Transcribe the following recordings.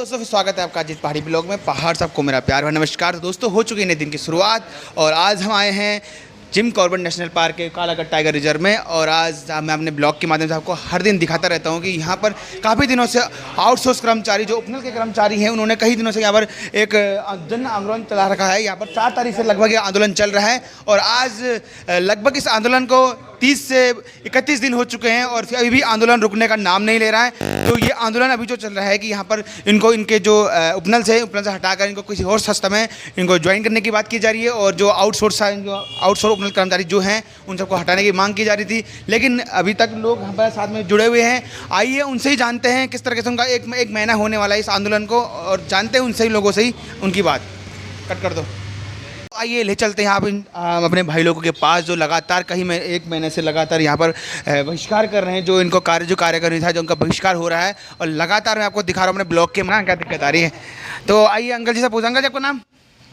दोस्तों फिर स्वागत है आपका अजीत पहाड़ी ब्लॉग में। पहाड़ सबको मेरा प्यार और नमस्कार। तो दोस्तों हो चुकी है नए दिन की शुरुआत और आज हम आए हैं जिम कॉर्बेट नेशनल पार्क के कालागढ़ टाइगर रिजर्व में। और आज मैं अपने ब्लॉग के माध्यम से आपको हर दिन दिखाता रहता हूं कि यहाँ पर काफ़ी दिनों से आउटसोर्स कर्मचारी जो उपनल के कर्मचारी हैं उन्होंने कई दिनों से यहाँ पर एक जन आंदोलन चला रखा है। यहाँ पर 4 तारीख से लगभग ये आंदोलन चल रहा है और आज लगभग इस आंदोलन को 30 से 31 दिन हो चुके हैं और अभी भी आंदोलन रुकने का नाम नहीं ले रहा है। तो ये आंदोलन अभी जो चल रहा है कि यहाँ पर इनको इनके जो उपनल से हटाकर इनको किसी और संस्था में इनको ज्वाइन करने की बात की जा रही है और जो आउटसोर्स उपनल कर्मचारी जो हैं उन सबको हटाने की मांग की जा रही थी, लेकिन अभी तक लोग हमारे साथ में जुड़े हुए हैं। आइए उनसे ही जानते हैं किस तरह से उनका एक महीना होने वाला है इस आंदोलन को और जानते हैं उनसे ही लोगों से ही उनकी बात। कट कर दो। आइए ले चलते हैं आप अपने भाई लोगों के पास जो लगातार एक महीने से लगातार यहाँ पर बहिष्कार कर रहे हैं। जो इनको कार्यकर्ता था जो उनका बहिष्कार हो रहा है और लगातार मैं आपको दिखा रहा हूँ अपने ब्लॉग के में क्या दिक्कत आ रही है। तो आइए अंकल जी से पूछा, अंकल जी आपका नाम?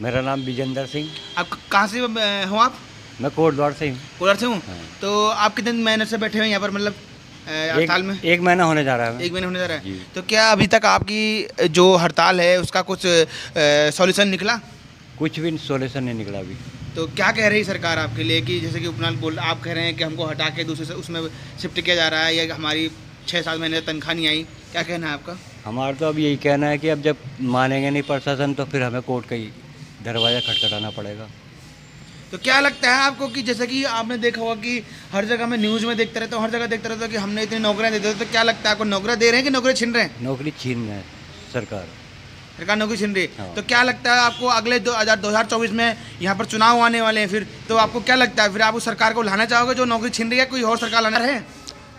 मेरा नाम विजेंद्र सिंह। आप कहाँ से हो आप? मैं कोटद्वार से हूँ। कोटद्वार से हूँ। तो आप कितने महीने से बैठे हुए यहाँ पर, मतलब हड़ताल में? 1 महीना होने जा रहा है। 1 महीना होने जा रहा है। तो क्या अभी तक आपकी जो हड़ताल है उसका कुछ सॉल्यूशन निकला? कुछ भी सोल्यूशन नहीं निकला अभी। तो क्या कह रही सरकार आपके लिए कि जैसे कि उपनल आप कह रहे हैं कि हमको हटा के दूसरे से उसमें शिफ्ट किया जा रहा है या हमारी 6-7 महीने तनख्वाह नहीं आई, क्या कहना है आपका? हमारा तो अब यही कहना है कि अब जब मानेंगे नहीं प्रशासन तो फिर हमें कोर्ट का ही दरवाज़ा खटखटाना पड़ेगा। तो क्या लगता है आपको कि जैसे कि आपने देखा होगा कि हर जगह मैं न्यूज़ में देखता रहता हूँ, हर जगह देखता रहता हूँ कि हमने इतनी नौकरियाँ दे दी, तो क्या लगता है आपको नौकरियाँ दे रहे हैं कि नौकरी छीन रहे हैं? नौकरी छीन रहे हैं सरकार नौकरी छीन रही है। हाँ। तो क्या लगता है आपको अगले 2024 में यहाँ पर चुनाव आने वाले हैं, फिर तो आपको क्या लगता है फिर आप उस सरकार को लाना चाहोगे जो नौकरी छीन रही है, कोई और सरकार लाना है?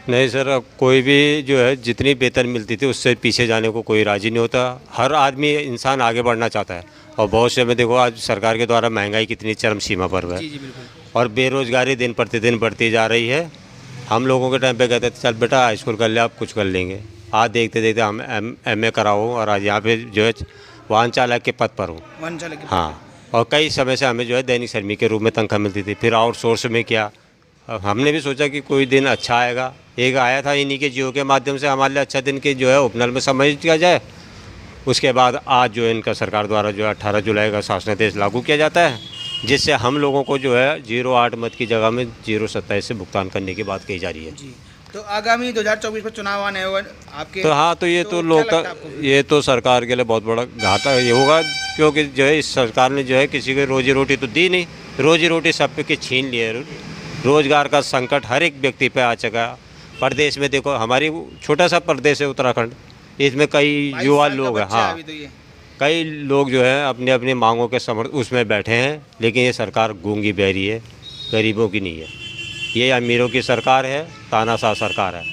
नहीं सर, अब कोई भी जो है जितनी वेतन मिलती थी उससे पीछे जाने को कोई राजी नहीं होता। हर आदमी इंसान आगे बढ़ना चाहता है और बहुत से में देखो आज सरकार के द्वारा महंगाई कितनी चरम सीमा पर है। जी जी बिल्कुल। और बेरोजगारी दिन प्रतिदिन बढ़ती जा रही है। हम लोगों के टाइम पे कहते थे चल बेटा हाई स्कूल कर ले, आप कुछ कर लेंगे। आज देखते देखते हम MA कराओ और आज यहाँ पे जो है वाहन चालक के पद पर हूँ। हाँ, और कई समय से हमें जो है दैनिक श्रमिक के रूप में तनख्वाह मिलती थी। फिर आउटसोर्स में किया। हमने भी सोचा कि कोई दिन अच्छा आएगा, एक आया था इन्हीं के जियो के माध्यम से हमारे लिए अच्छा दिन के जो है उपनल में समायोजित किया जाए। उसके बाद आज जो है इनका सरकार द्वारा जो है 18 जुलाई का शासनादेश लागू किया जाता है, जिससे हम लोगों को जो है 0.8 मत की जगह में 0.27 से भुगतान करने की बात कही जा रही है। जी। तो आगामी 2024 में चुनाव आने आपके तो हाँ, तो ये तो लोग ये तो सरकार के लिए बहुत बड़ा घाटा ये होगा, क्योंकि जो है इस सरकार ने जो है किसी को रोजी रोटी तो दी नहीं, रोजी रोटी सब पे छीन लिए। रोजगार का संकट हर एक व्यक्ति पे आ चुका है। प्रदेश में देखो, हमारी छोटा सा प्रदेश है उत्तराखंड, इसमें कई युवा लोग हैं। हाँ, कई लोग जो है अपने अपनी मांगों के उसमें बैठे हैं, लेकिन ये सरकार गूंगी बहरी है, गरीबों की नहीं है। ये अमीरों की सरकार है, तानाशाह सरकार है।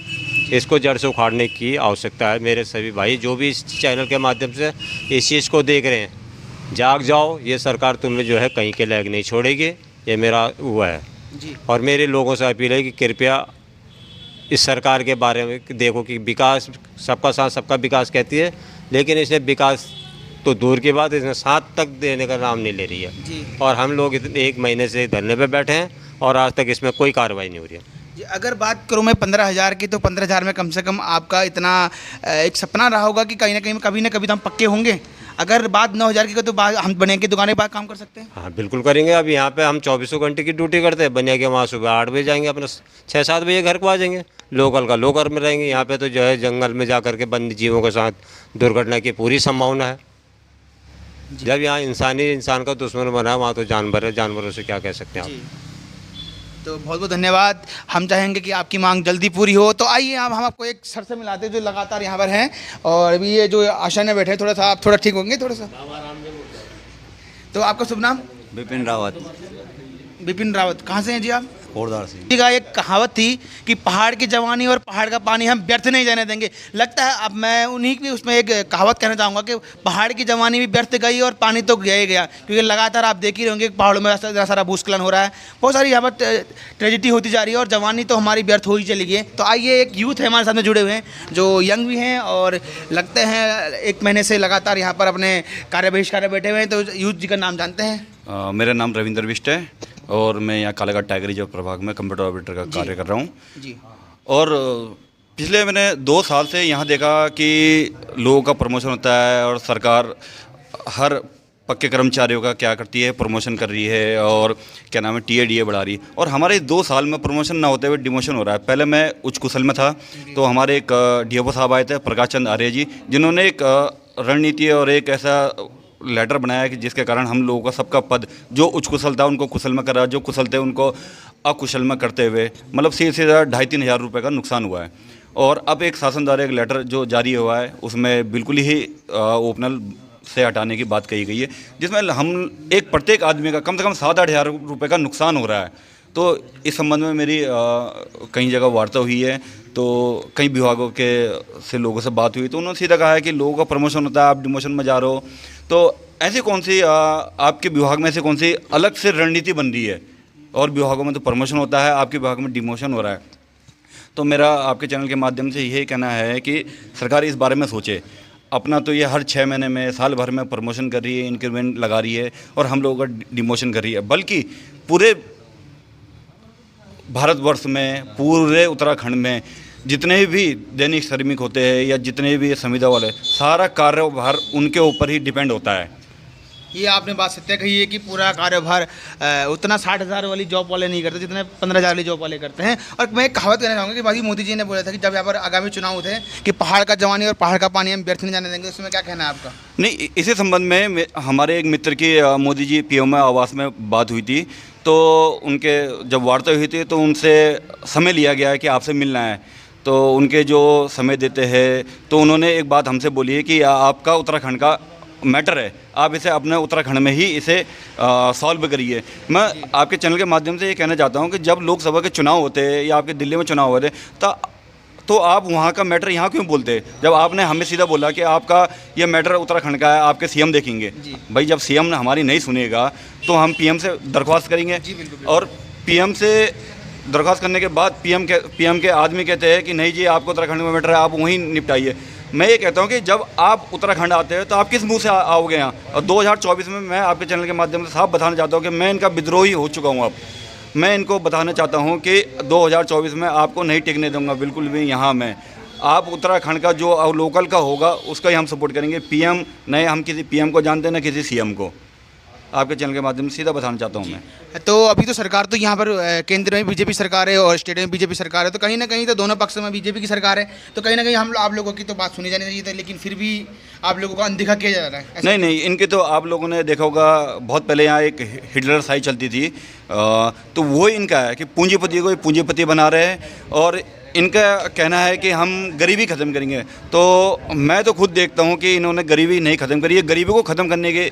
इसको जड़ से उखाड़ने की आवश्यकता है। मेरे सभी भाई जो भी इस चैनल के माध्यम से इस चीज़ को देख रहे हैं, जाग जाओ, ये सरकार तुम्हें जो है कहीं के लायक नहीं छोड़ेगी। ये मेरा हुआ है जी। और मेरे लोगों से अपील है कि कृपया इस सरकार के बारे में देखो कि विकास सबका साथ सबका विकास कहती है, लेकिन इसने विकास तो दूर की बात, इसने साथ तक देने का नाम नहीं ले रही है जी। और हम लोग 1 महीने से धरने पे बैठे हैं और आज तक इसमें कोई कार्रवाई नहीं हो रही है जी। अगर बात करूँ मैं 15,000 की, तो 15,000 में कम से कम आपका इतना एक सपना रहा होगा कि कहीं ना कभी तो हम पक्के होंगे। अगर बात 9,000 की तो हम बनिया की दुकान के बाद काम कर सकते हैं। हाँ बिल्कुल करेंगे। अब यहाँ पे हम 24 घंटे की ड्यूटी करते हैं। बनिया के वहाँ सुबह 8 बजे जाएंगे, अपना 6-7 बजे घर को आ जाएंगे। लोकल का लोकल में रहेंगे। यहाँ पे तो जो है जंगल में जा करके वन्य जीवों के साथ दुर्घटना की पूरी संभावना है। जब यहाँ इंसान का दुश्मन बना है, वहाँ तो जानवर है, जानवरों से क्या कह सकते हैं आप। तो बहुत बहुत धन्यवाद। हम चाहेंगे कि आपकी मांग जल्दी पूरी हो। तो आइए अब हम आपको एक सर से मिलाते हैं जो लगातार यहाँ पर हैं और अभी ये जो आशा में बैठे, थोड़ा सा आप थोड़ा ठीक होंगे थोड़ा सा। तो आपका शुभ नाम? विपिन रावत। विपिन रावत, कहाँ से हैं जी आप? कोटद्वार से। एक कहावत थी कि पहाड़ की जवानी और पहाड़ का पानी हम व्यर्थ नहीं जाने देंगे। लगता है अब मैं उन्हीं की उसमें एक कहावत कहना चाहूँगा कि पहाड़ की जवानी भी व्यर्थ गई और पानी तो गया ही गया, क्योंकि लगातार आप देख ही रहोगे पहाड़ों में सारा भूस्खलन हो रहा है, बहुत सारी यहाँ पर ट्रेजिडी होती जा रही है और जवानी तो हमारी व्यर्थ हो ही चली गई है। तो आइए, एक यूथ है हमारे साथ में जुड़े हुए हैं जो यंग भी हैं और लगते हैं 1 महीने से लगातार यहाँ पर अपने कार्य बहिष्कार बैठे हुए हैं। तो यूथ जी का नाम जानते हैं? मेरा नाम रविंद्र बिष्ट है और मैं यहाँ कालागढ़ टाइगर रिजर्व प्रभाग में कंप्यूटर ऑपरेटर का कार्य कर रहा हूँ। जी। और पिछले मैंने 2 साल से यहाँ देखा कि लोगों का प्रमोशन होता है और सरकार हर पक्के कर्मचारियों का क्या करती है, प्रमोशन कर रही है और क्या नाम है टीए डीए बढ़ा रही है। और हमारे 2 साल में प्रमोशन ना होते हुए डिमोशन हो रहा है। पहले मैं उच्च कुशल में था, तो हमारे एक डीएफओ साहब आए थे, प्रकाश चंद आर्य जी, जिन्होंने एक रणनीति और एक ऐसा लेटर बनाया कि जिसके कारण हम लोगों का सबका पद, जो उच्च कुशल था उनको कुशल में करा, जो कुशल थे उनको अकुशल में करते हुए मतलब सीधे 2,500-3 हज़ार रुपये का नुकसान हुआ है। और अब एक शासन द्वारा एक लेटर जो जारी हुआ है उसमें बिल्कुल ही ओपनल से हटाने की बात कही गई है, जिसमें हम एक प्रत्येक आदमी का कम से कम 7-8 हज़ार रुपये का नुकसान हो रहा है। तो इस संबंध में मेरी कई जगह वार्ता हुई है, तो कई विभागों के से लोगों से बात हुई, तो उन्होंने सीधा कहा है कि लोगों का प्रमोशन होता है, आप डिमोशन में जा रहे हो। तो ऐसी कौन सी आपके विभाग में ऐसी कौन सी अलग से रणनीति बन रही है? और विभागों में तो प्रमोशन होता है, आपके विभाग में डिमोशन हो रहा है। तो मेरा आपके चैनल के माध्यम से यही कहना है कि सरकार इस बारे में सोचे। अपना तो ये हर 6 महीने में, साल भर में प्रमोशन कर रही है, इंक्रीमेंट लगा रही है और हम लोगों का डिमोशन कर रही है। बल्कि पूरे भारतवर्ष में, पूरे उत्तराखंड में जितने भी दैनिक श्रमिक होते हैं या जितने भी संविदा वाले, सारा कार्यभार उनके ऊपर ही डिपेंड होता है। ये आपने बात सत्य कही है कि पूरा कार्यभार उतना 60,000 वाली जॉब वाले नहीं करते जितने 15,000 वाली जॉब वाले करते हैं। और मैं एक कहावत कहना चाहूँगा कि भाई मोदी जी ने बोला था कि जब यहाँ पर आगामी चुनाव थे कि पहाड़ का जवानी और पहाड़ का पानी हम व्यर्थ नहीं जाने देंगे, उसमें क्या कहना है आपका? नहीं, इसी संबंध में हमारे एक मित्र की मोदी जी पीएम आवास में बात हुई थी, तो उनके जब वार्ता हुई थी तो उनसे समय लिया गया है कि आपसे मिलना है। तो उनके जो समय देते हैं, तो उन्होंने एक बात हमसे बोली है कि आपका उत्तराखंड का मैटर है, आप इसे अपने उत्तराखंड में ही इसे सॉल्व करिए। मैं आपके चैनल के माध्यम से ये कहना चाहता हूँ कि जब लोकसभा के चुनाव होते हैं या आपके दिल्ली में चुनाव होते तो आप वहाँ का मैटर यहाँ क्यों बोलते हैं? जब आपने हमें सीधा बोला कि आपका ये मैटर उत्तराखंड का है, आपके सीएम देखेंगे। भाई जब सीएम ने हमारी नहीं सुनेगा तो हम पीएम से दरख्वास्त करेंगे, और पीएम से दरख्वास्त करने के बाद पीएम के आदमी कहते हैं कि नहीं जी आपको उत्तराखंड में मैटर है, आप वहीं निपटाइए। मैं ये कहता हूँ कि जब आप उत्तराखंड आते हैं तो आप किस मुंह से आओगे यहाँ? और 2024 में मैं आपके चैनल के माध्यम से साफ बताना चाहता हूँ कि मैं इनका विद्रोही हो चुका हूँ। अब मैं इनको बताना चाहता हूँ कि 2024 में आपको नहीं टिकने दूंगा बिल्कुल भी यहाँ मैं। आप उत्तराखंड का जो लोकल का होगा उसका ही हम सपोर्ट करेंगे। पीएम नहीं, हम किसी पीएम को जानते हैं ना किसी सीएम को। आपके चैनल के माध्यम से सीधा बताना चाहता हूँ मैं। तो अभी तो सरकार तो यहाँ पर केंद्र में बीजेपी सरकार है और स्टेट में बीजेपी सरकार है, तो कहीं ना कहीं तो दोनों पक्ष में बीजेपी की सरकार है, तो कहीं ना कहीं आप लोगों की तो बात सुनी जानी चाहिए थी, लेकिन फिर भी आप लोगों को अनदेखा किया जा रहा है। नहीं, इनके तो आप लोगों ने देखा होगा, बहुत पहले यहाँ एक हिटलर साई चलती थी, तो वो इनका है कि पूंजीपति को पूंजीपति बना रहे हैं और इनका कहना है कि हम गरीबी ख़त्म करेंगे। तो मैं तो खुद देखता हूँ कि इन्होंने गरीबी नहीं ख़त्म करी है। गरीबी को ख़त्म करने के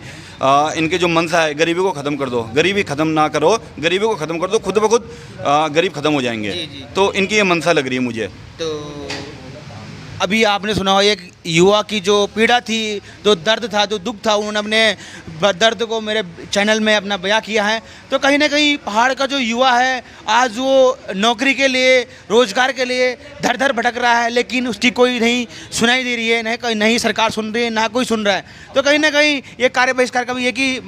इनके जो मंशा है, गरीबी को ख़त्म कर दो, गरीबी ख़त्म ना करो, गरीबी को ख़त्म कर दो, खुद ब खुद गरीब ख़त्म हो जाएंगे। तो इनकी ये मंशा लग रही है मुझे। तो अभी आपने सुना हो एक युवा की जो पीड़ा थी, जो दर्द था, जो दुख था, उन्होंने अपने दर्द को मेरे चैनल में अपना बयां किया है। तो कहीं ना कहीं पहाड़ का जो युवा है आज वो नौकरी के लिए, रोजगार के लिए धर धर भटक रहा है, लेकिन उसकी कोई नहीं सुनाई दे रही है, नहीं सरकार सुन रही है, ना कोई सुन रहा है। तो कहीं ना कहीं ये कार्य बहिष्कार का भी एक ही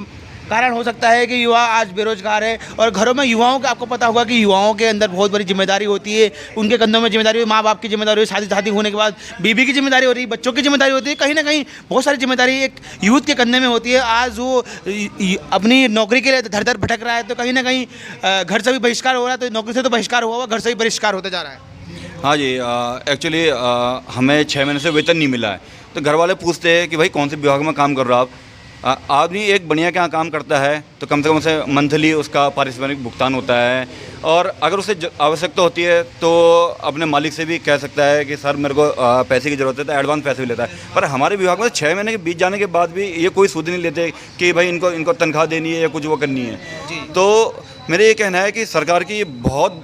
कारण हो सकता है कि युवा आज बेरोजगार है। और घरों में युवाओं का आपको पता होगा कि युवाओं के अंदर बहुत बड़ी जिम्मेदारी होती है, उनके कंधों में जिम्मेदारी होती है, माँ बाप की जिम्मेदारी होती है, शादी होने के बाद बीबी की जिम्मेदारी होती है, बच्चों की जिम्मेदारी होती है, कहीं ना कहीं बहुत सारी जिम्मेदारी एक यूथ के कंधे में होती है। आज वो अपनी नौकरी के लिए धर धर भटक रहा है, तो कहीं ना कहीं घर से भी बहिष्कार हो रहा है, तो नौकरी से तो बहिष्कार हुआ, घर से भी बहिष्कार होता जा रहा है। हाँ जी, एक्चुअली हमें 6 महीने से वेतन नहीं मिला है, तो घर वाले पूछते हैं कि भाई कौन से विभाग में काम कर रहा आप? आदमी एक बढ़िया क्या काम करता है तो कम से कम उसे मंथली उसका पारिश्रमिक भुगतान होता है, और अगर उसे आवश्यकता होती है तो अपने मालिक से भी कह सकता है कि सर मेरे को पैसे की ज़रूरत है, तो एडवांस पैसे भी लेता है। पर हमारे विभाग में 6 महीने के बीत जाने के बाद भी ये कोई सुध नहीं लेते कि भाई इनको तनख्वाह देनी है या कुछ वो करनी है। तो मेरा ये कहना है कि सरकार की बहुत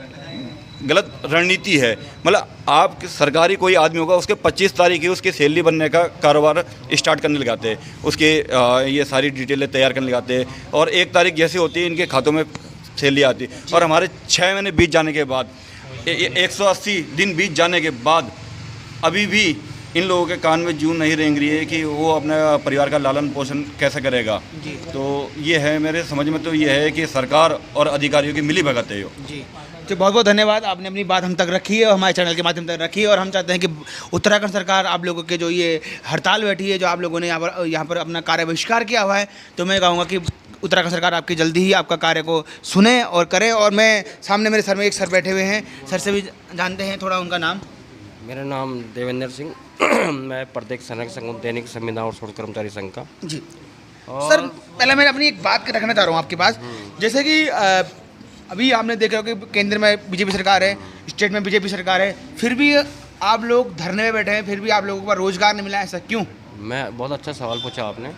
गलत रणनीति है। मतलब आप सरकारी कोई आदमी होगा, उसके 25 तारीख ही उसकी सैलरी बनने का कारोबार स्टार्ट करने लगाते हैं, उसके ये सारी डिटेलें तैयार करने लगाते हैं, और 1 तारीख जैसी होती है इनके खातों में सैलरी आती। और हमारे 6 महीने बीत जाने के बाद, 180 दिन बीत जाने के बाद अभी भी इन लोगों के कान में जूं नहीं रेंग रही है कि वो अपने परिवार का लालन पोषण कैसे करेगा। तो ये है मेरे समझ में, तो ये है कि सरकार और अधिकारियों की मिली भगत है। जी, तो बहुत बहुत धन्यवाद, आपने अपनी बात हम तक रखी है और हमारे चैनल के माध्यम तक रखी है। और हम चाहते हैं कि उत्तराखंड सरकार आप लोगों के जो ये हड़ताल बैठी है, जो आप लोगों ने यहाँ पर अपना कार्य बहिष्कार किया हुआ है, तो मैं कहूँगा कि उत्तराखंड सरकार आपकी जल्दी ही आपका कार्य को सुने और करे। और मैं सामने मेरे सर में एक सर बैठे हुए हैं, सर से भी जानते हैं थोड़ा उनका नाम। मेरा नाम देवेंद्र सिंह मैं प्रत्येक सैनिक संघ दैनिक संविदा और शोध कर्मचारी संघ का। जी सर, पहले मैं अपनी एक बात रखना चाह रहा हूँ आपके पास, जैसे कि अभी आपने देखा हो कि केंद्र में बीजेपी सरकार है, स्टेट में बीजेपी सरकार है, फिर भी आप लोग धरने में बैठे हैं, फिर भी आप लोगों को रोजगार नहीं मिला, ऐसा क्यों? मैं बहुत अच्छा सवाल पूछा आपने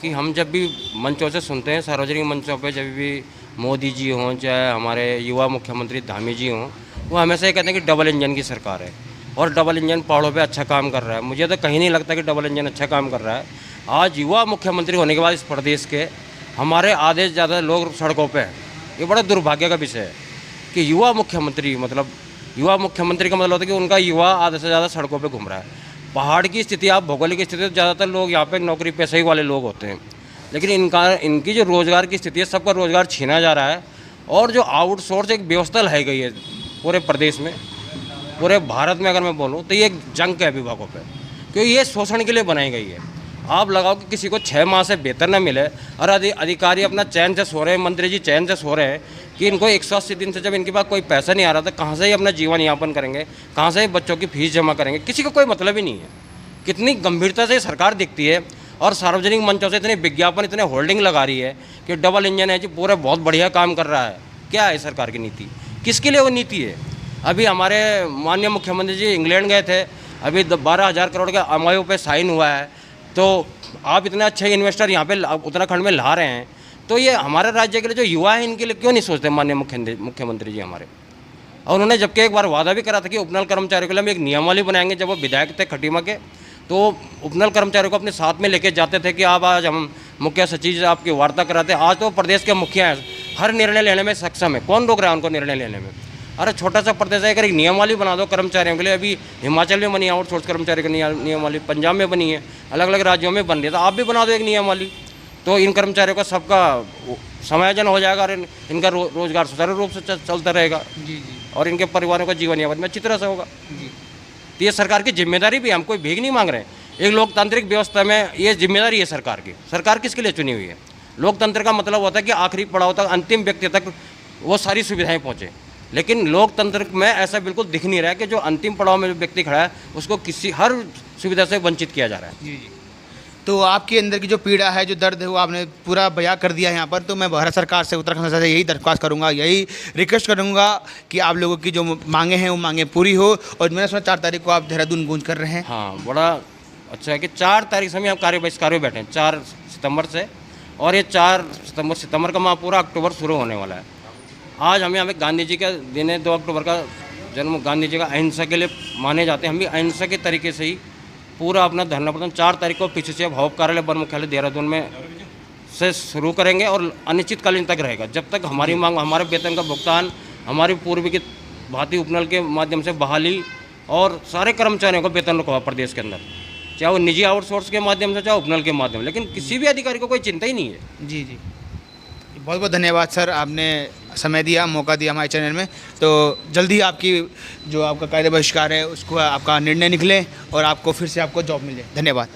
कि हम जब भी मंचों से सुनते हैं, सार्वजनिक मंचों पे जब भी मोदी जी हों चाहे हमारे युवा मुख्यमंत्री धामी जी हों, वो हमेशा ये कहते हैं कि डबल इंजन की सरकार है और डबल इंजन पहाड़ों पे अच्छा काम कर रहा है। मुझे तो कहीं नहीं लगता कि डबल इंजन अच्छा काम कर रहा है। आज युवा मुख्यमंत्री होने के बाद इस प्रदेश के हमारे आधे से ज़्यादा लोग सड़कों पे हैं। ये बड़ा दुर्भाग्य का विषय है कि युवा मुख्यमंत्री का मतलब होता है कि उनका युवा आधे से ज़्यादा सड़कों पे घूम रहा है। पहाड़ की स्थिति, आप भौगोलिक स्थिति, तो ज़्यादातर लोग यहाँ पे नौकरी पेशे वाले लोग होते हैं, लेकिन इनकी जो रोज़गार की स्थिति है, सबका रोज़गार छीना जा रहा है। और जो आउटसोर्स एक व्यवस्था लाई गई है पूरे प्रदेश में, पूरे भारत में अगर मैं बोलूँ तो ये एक जंक है विभागों पे, क्योंकि ये शोषण के लिए बनाई गई है। आप लगाओ कि किसी को 6 माह से वेतन न मिले और अधिकारी अपना चैन से सो रहे हैं, मंत्री जी चैन से सो रहे हैं कि इनको 180 दिन से जब इनके पास कोई पैसा नहीं आ रहा था, कहाँ से ही अपना जीवन यापन करेंगे, कहाँ से ही बच्चों की फीस जमा करेंगे, किसी को कोई मतलब ही नहीं है। कितनी गंभीरता से सरकार दिखती है और सार्वजनिक मंचों से इतने विज्ञापन, इतने होल्डिंग लगा रही है कि डबल इंजन है जी, पूरे बहुत बढ़िया काम कर रहा है। क्या है सरकार की नीति? किसके लिए वो नीति है? अभी हमारे माननीय मुख्यमंत्री जी इंग्लैंड गए थे, अभी 12,000 करोड़ का MOU पे साइन हुआ है। तो आप इतने अच्छे इन्वेस्टर यहाँ पे उत्तराखंड में ला रहे हैं, तो ये हमारे राज्य के लिए जो युवा है इनके लिए क्यों नहीं सोचते माननीय मुख्यमंत्री जी हमारे? और उन्होंने जबकि एक बार वादा भी करा था कि उपनल कर्मचारियों के लिए हम एक नियमावली बनाएंगे। जब वो विधायक थे खटीमा के, तो उपनल कर्मचारियों को अपने साथ में लेके जाते थे कि आप आज हम मुख्य सचिव से आपकी वार्ता कराते। आज तो प्रदेश के मुखिया हैं, हर निर्णय लेने में सक्षम है। कौन रोक रहा है उनको निर्णय लेने में? अरे छोटा सा प्रदेश है, अगर एक नियमावली बना दो कर्मचारियों के लिए। अभी हिमाचल में बनी आउटसोर्स कर्मचारियों की नियमावली, पंजाब में बनी है, अलग अलग राज्यों में बन रही है, तो आप भी बना दो एक नियमावली, तो इन कर्मचारियों का सबका समायोजन हो जाएगा और इनका रोजगार सुचारू रूप से चलता रहेगा जी, और इनके परिवारों का जीवन यापन में अच्छी तरह से होगा जी। तो ये सरकार की जिम्मेदारी भी, हम कोई भीख नहीं मांग रहे हैं। एक लोकतांत्रिक व्यवस्था में ये जिम्मेदारी है सरकार की। सरकार किसके लिए चुनी हुई है? लोकतंत्र का मतलब होता है कि आखिरी पड़ाव तक, अंतिम व्यक्ति तक वो सारी सुविधाएं पहुँचे, लेकिन लोकतंत्र में ऐसा बिल्कुल दिख नहीं रहा है कि जो अंतिम पड़ाव में जो व्यक्ति खड़ा है उसको हर सुविधा से वंचित किया जा रहा है जी जी। तो आपके अंदर की जो पीड़ा है, जो दर्द है, वो आपने पूरा बयां कर दिया है यहाँ पर। तो मैं भारत सरकार से, उत्तराखंड सरकार से यही दरख्वास्त करूँगा, यही रिक्वेस्ट करूँगा कि आप लोगों की जो मांगे हैं वो मांगे पूरी हो। और मैंने सुना 4 तारीख को आप देहरादून गूंज कर रहे हैं। हाँ, बड़ा अच्छा है कि 4 तारीख से हम कार्य बहिष्कार में बैठे हैं, 4 सितंबर से, और ये 4 सितंबर का माह पूरा अक्टूबर शुरू होने वाला है। आज हमें गांधी जी का दिन है, 2 अक्टूबर का जन्म गांधी जी का अहिंसा के लिए माने जाते हैं। हम भी अहिंसा के तरीके से ही पूरा अपना धरना प्रदर्शन 4 तारीख को पीछे से भाव कार्यालय वन मुख्यालय देहरादून में से शुरू करेंगे और अनिश्चितकालीन तक रहेगा, जब तक हमारी मांग, हमारे वेतन का भुगतान, हमारी पूर्व की भांति उपनल के माध्यम से बहाली और सारे कर्मचारियों को वेतन रुका प्रदेश के अंदर, चाहे वो निजी आउटसोर्स के माध्यम से, चाहे उपनल के माध्यम, लेकिन किसी भी अधिकारी को कोई चिंता ही नहीं है जी जी। बहुत बहुत धन्यवाद सर, आपने समय दिया, मौका दिया हमारे चैनल में। तो जल्दी आपकी जो आपका कार्य बहिष्कार है उसको आपका निर्णय निकले और आपको फिर से आपको जॉब मिले। धन्यवाद।